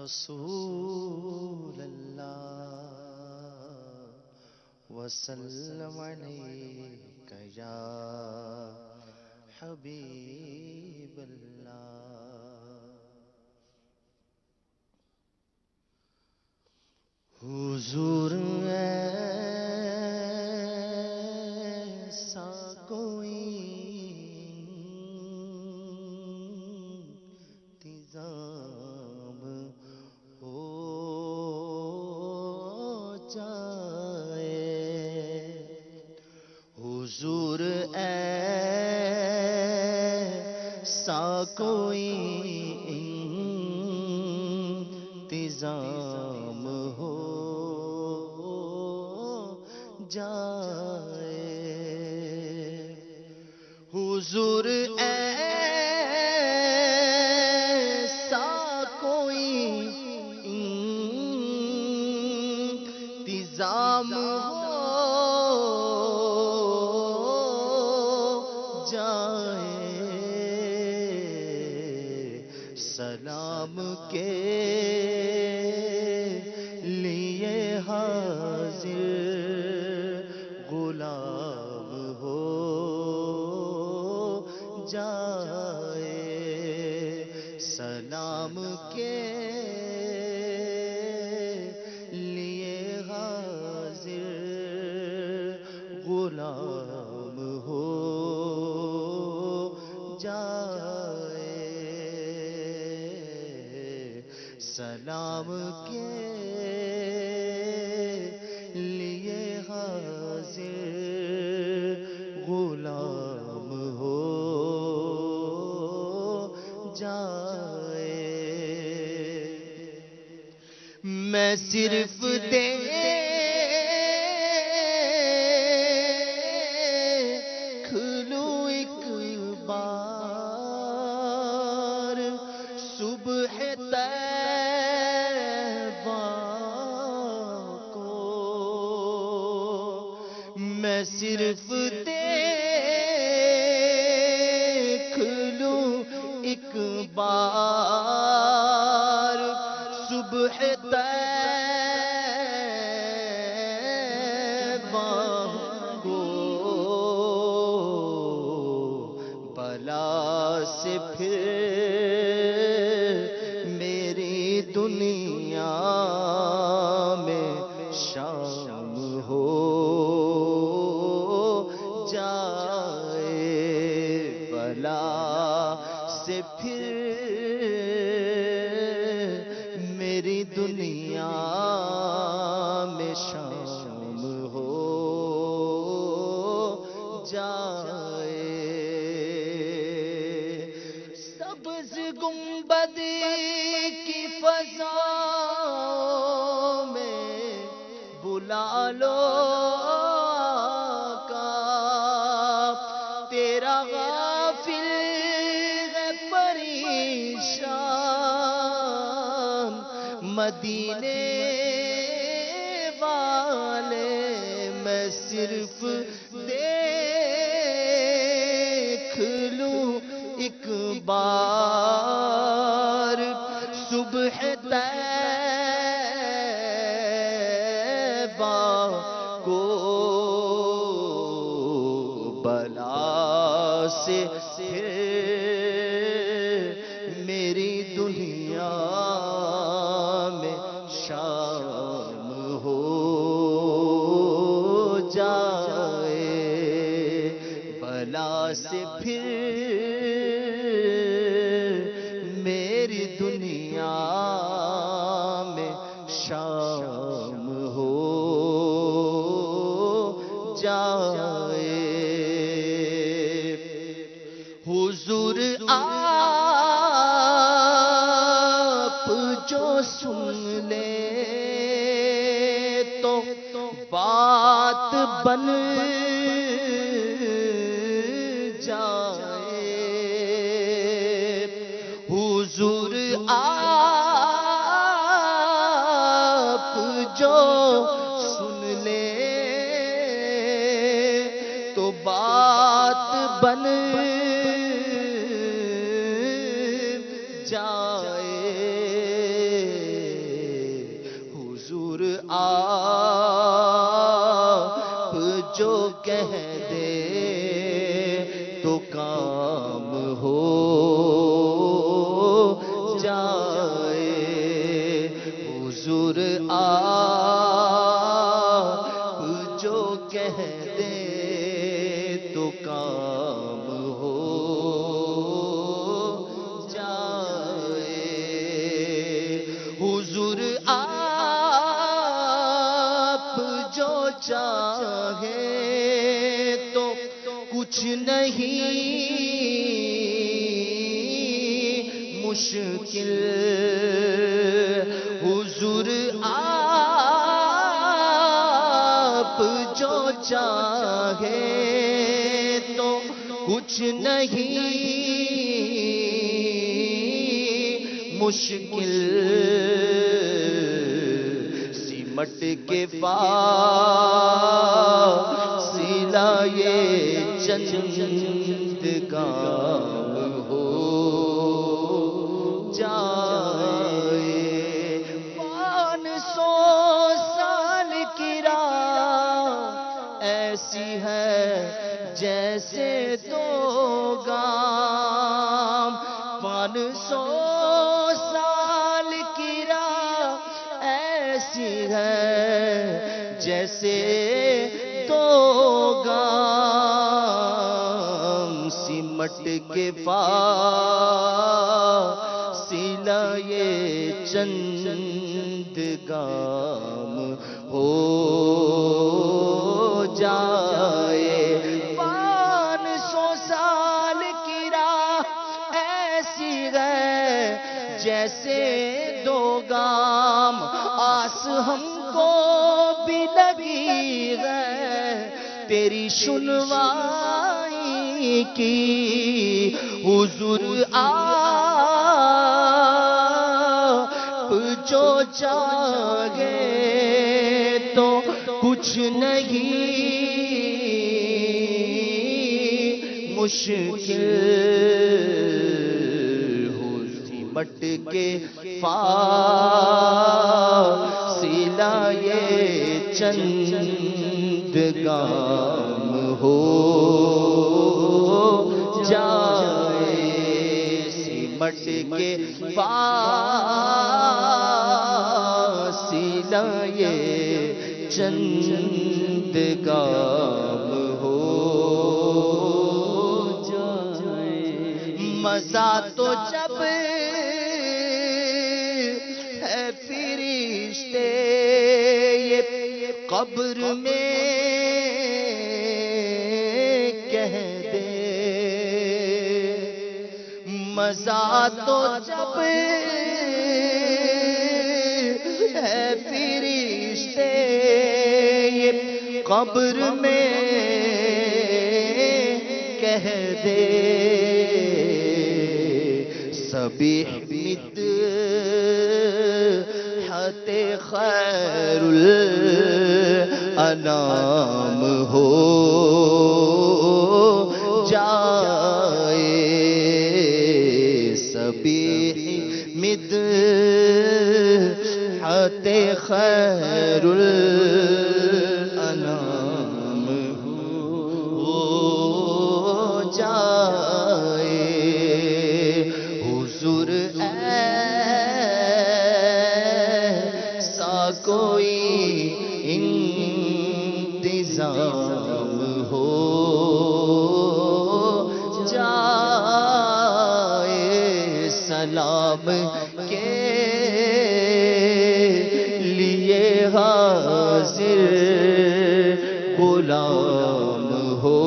رسول اللہ وسلم علیک یا حبیب اللہ۔ حضور ایسا کوئی انتظام ہو جائے، حضور ایسا کوئی انتظام ہو جائے، حضور ایسا کوئی انتظام ہو جائے، سلام کے لیے حاضر غلام ہو جائے، سلام کے لیے حاضر غلام ہو جائے، سلام کے لیے حاضر غلام ہو جائے، میں صرف دیکھ لوں ایک بار صبح طیبہ کو، میں صرف دیکھ لوں ایک بار صبح طیبہ کو، بلا سے پھر میری دنیا میں شام ہو جائے، بلا سے پھر میری دنیا میں شام ہو جائے، سبز گنبد کی فضا میں بلا لو آقا، تیرا غافل ہے پریشان مدینے والے، میں صرف دیکھ لوں ایک بار صبح طیبہ کو، بلا سے پھر میری دنیا میں شام ہو جائے، بلا سے پھر میری دنیا میں شام ہو جائے، حضور آپ جو سن لے تو بات بن جائے، حضور آپ جو سن لے تو بات بن جائے، کچھ نہیں مشکل حضور آپ جو چاہے تو کچھ نہیں مشکل سمٹ کے فاصلہ یہ چند گام ہو جائے 500 سال کی راہ ایسی ہے جیسے دو گام 500 سال کی راہ ایسی ہے جیسے دو گام سمٹ کے فاصلہ یہ چند گام ہو جائے 500 سال کی راہ ایسی ہے جیسے دو گام آس ہم کو بھی لگی ہے تیری سنوائی کی حضور آپ جو چاہے تو کچھ نہیں مشکل سمٹ کے فاصلہ یہ چند گام ہو جائے سمٹ کے فاصلہ یہ چند گام ہو جائے مزہ تو جب ہے فرشتے یہ قبر میں کہہ دے مزہ تو جب ہے فرشتے یہ قبر میں کہہ دے سبح مدحت خیر الانام ہو جائے سبح مدحت خیر الانام ہو جائے حضور ایسا کوئی انتظام ہو جائے سلام کے لیے حاضر غلام ہو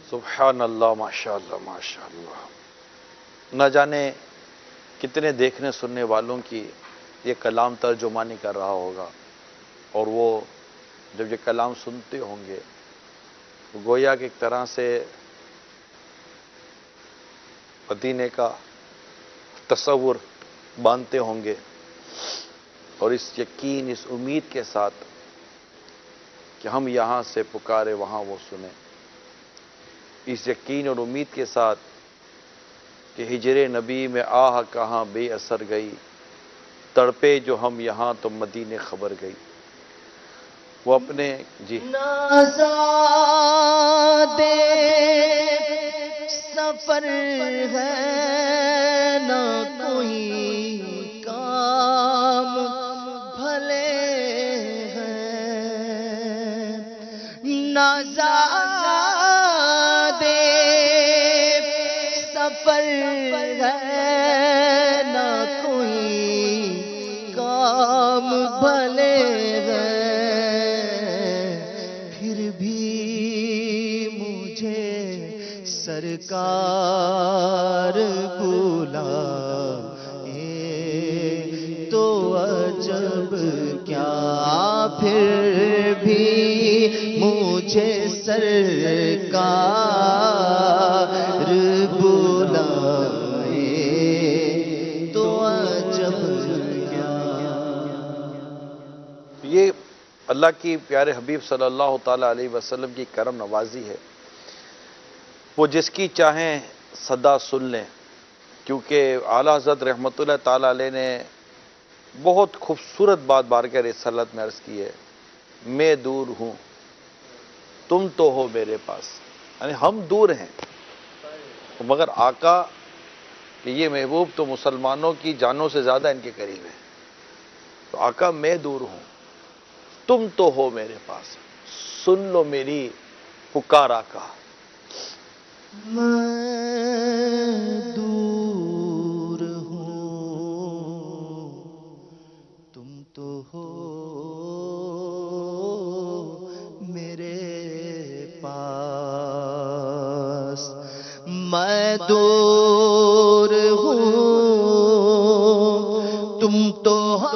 سبحان اللہ ماشاءاللہ ماشاءاللہ نہ جانے کتنے دیکھنے سننے والوں کی یہ کلام ترجمانی کر رہا ہوگا اور وہ جب یہ کلام سنتے ہوں گے گویا کہ ایک طرح سے مدینے کا تصور باندھتے ہوں گے اور اس یقین اس امید کے ساتھ کہ ہم یہاں سے پکارے وہاں وہ سنیں اس یقین اور امید کے ساتھ کہ ہجر نبی میں آہ کہاں بے اثر گئی تڑپے جو ہم یہاں تو مدینے خبر گئی وہ اپنے جی نازادے سفر ہے نہ کوئی کام بھلے ہیں نازادے سفر ہے نہ کوئی کام مجھے سرکار بلائے تو عجب کیا، پھر بھی مجھے سرکار بلائے تو عجب کیا۔ یہ اللہ کی پیارے حبیب صلی اللہ تعالیٰ علیہ وسلم کی کرم نوازی ہے، وہ جس کی چاہیں صدا سن لیں، کیونکہ اعلیٰ حضرت رحمۃ اللہ تعالیٰ علیہ نے بہت خوبصورت بات بارگاہ رسالت میں عرض کی ہے، میں دور ہوں تم تو ہو میرے پاس، یعنی ہم دور ہیں مگر آقا کہ یہ محبوب تو مسلمانوں کی جانوں سے زیادہ ان کے قریب ہے، تو آقا میں دور ہوں تم تو ہو میرے پاس، سن لو میری پکار آقا۔ میں دور ہوں تم تو ہو میرے پاس، میں دور ہوں تم تو ہو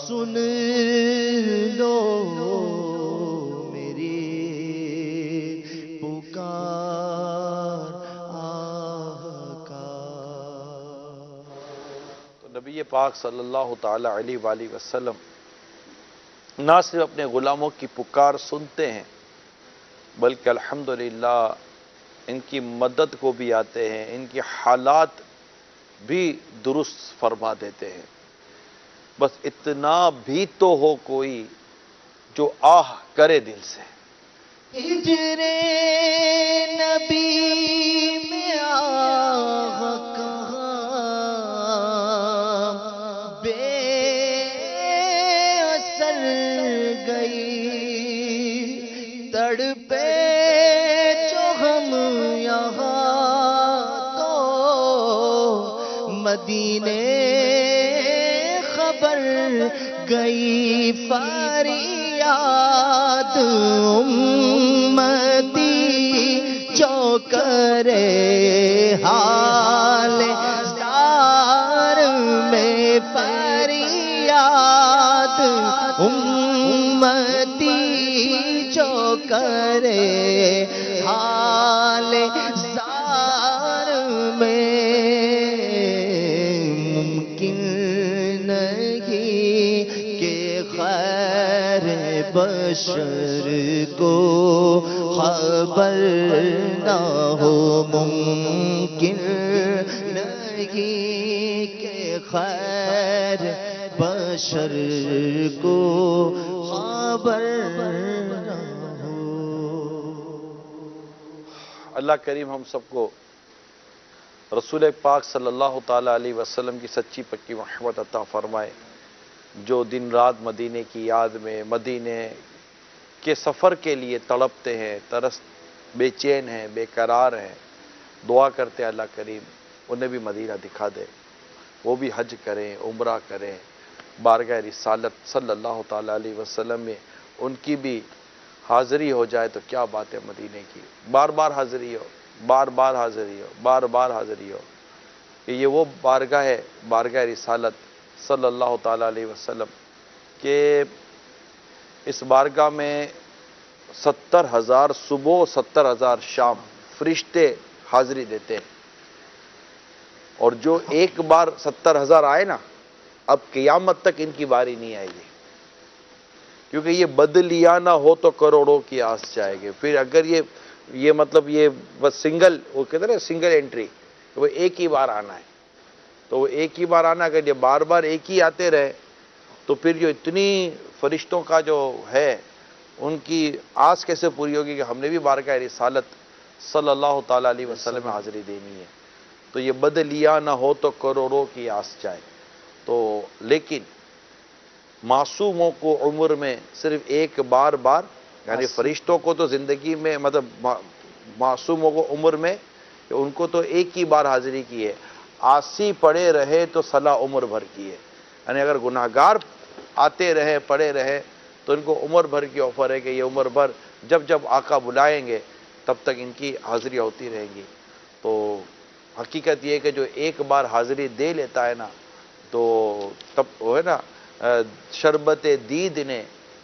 سن لو میری پکار آقا۔ تو نبی پاک صلی اللہ تعالیٰ علیہ وآلہ وسلم نہ صرف اپنے غلاموں کی پکار سنتے ہیں بلکہ الحمدللہ ان کی مدد کو بھی آتے ہیں، ان کی حالات بھی درست فرما دیتے ہیں۔ بس اتنا بھی تو ہو کوئی جو آہ کرے دل سے۔ ہجر نبی میں آہ کہاں بے اثر گئی، تڑپے جو ہم یہاں تو مدینے خبر گئی، فریاد امتی جو کرے حال دار میں، فریاد امتی جو کرے حال زار میں، ممکن نہیں کہ خیر بشر کو خبر نہ ہو، ممکن نہیں کہ خیر بشر کو خبر نہ ہو۔ اللہ کریم ہم سب کو رسول پاک صلی اللہ تعالیٰ علیہ وسلم کی سچی پکی محبت عطا فرمائے، جو دن رات مدینے کی یاد میں، مدینے کے سفر کے لیے تڑپتے ہیں، ترس بے چین ہیں، بے قرار ہیں، دعا کرتے ہیں اللہ کریم انہیں بھی مدینہ دکھا دے، وہ بھی حج کریں، عمرہ کریں، بارگاہ رسالت صلی اللہ تعالیٰ علیہ وسلم میں ان کی بھی حاضری ہو جائے تو کیا بات ہے مدینے کی، بار بار حاضری ہو، بار بار حاضری ہو، بار بار حاضری ہو، کہ یہ وہ بارگاہ ہے، بارگاہ رسالت صلی اللہ تعالیٰ علیہ وسلم، کہ اس بارگاہ میں 70,000 صبح 70,000 شام فرشتے حاضری دیتے ہیں، اور جو ایک بار 70,000 آئے نا، اب قیامت تک ان کی باری نہیں آئے گی، کیونکہ یہ بدلیا نہ ہو تو کروڑوں کی آس جائے گی۔ پھر اگر یہ مطلب یہ بس سنگل، وہ کہتے ہیں نا سنگل انٹری، وہ ایک ہی بار آنا ہے، تو وہ ایک ہی بار آنا، اگر یہ بار بار ایک ہی آتے رہے تو پھر جو اتنی فرشتوں کا جو ہے ان کی آس کیسے پوری ہوگی کہ ہم نے بھی بارگاہ رسالت صلی اللہ تعالیٰ علیہ وسلم میں حاضری دینی ہے. تو یہ بدلیا نہ ہو تو کروڑوں کی آس جائے. تو لیکن معصوموں کو عمر میں صرف ایک بار یعنی فرشتوں کو تو زندگی میں مطلب معصوموں کو عمر میں ان کو تو ایک ہی بار حاضری کی ہے. آسی پڑے رہے تو صلاح عمر بھر کی ہے. یعنی اگر گناہگار آتے رہے پڑے رہے تو ان کو عمر بھر کی آفر ہے کہ یہ عمر بھر جب جب آقا بلائیں گے تب تک ان کی حاضری ہوتی رہیں گی. تو حقیقت یہ کہ جو ایک بار حاضری دے لیتا ہے نا تو تب وہ ہے نا شربت دید نے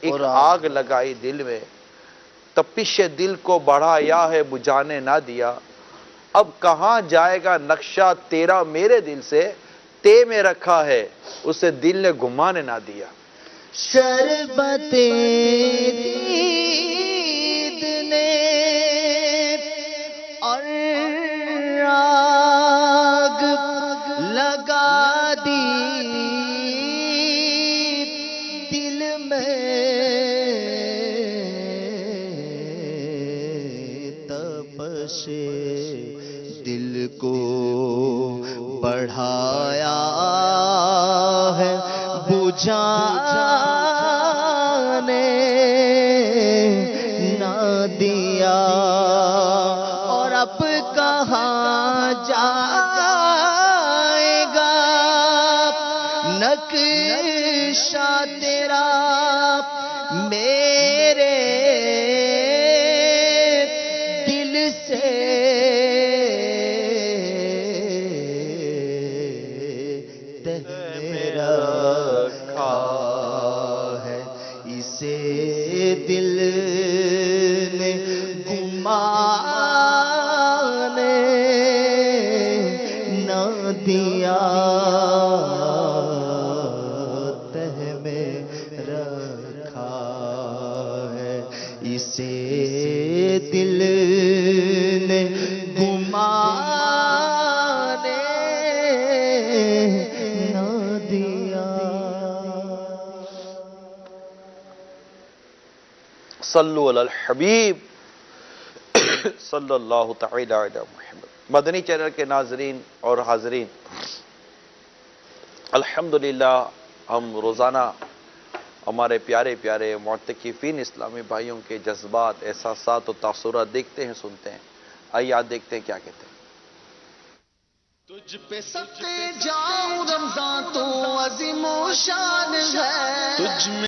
ایک آگ لگائی دل میں، تپش دل کو بڑھایا ہے بجھانے نہ دیا. اب کہاں جائے گا نقشہ تیرا میرے دل سے، تے میں رکھا ہے اسے دل نے گھمانے نہ دیا. شربت دید نے اور آگ لگا دی دل میں، تپش دل کو بڑھایا ہے بجھانے نہ دیا. اور اب کہاں جائے گا نقشہ تیرا میرے دل سے، اسے دل نے گھمانے نہ دیا، تہ میں رکھا ہے اسے دل نے گھمانے نہ دیا. صلو علی الحبیب صلی اللہ تعالی علی محمد. مدنی چینل کے ناظرین اور حاضرین، الحمدللہ ہم روزانہ ہمارے پیارے پیارے معتکفین اسلامی بھائیوں کے جذبات، احساسات و تاثرات دیکھتے ہیں، سنتے ہیں. آئیے آج دیکھتے ہیں کیا کہتے ہیں. تجھ پہ صدقے جاؤں رمضان تو عظیم و شان ہے، تجھ میں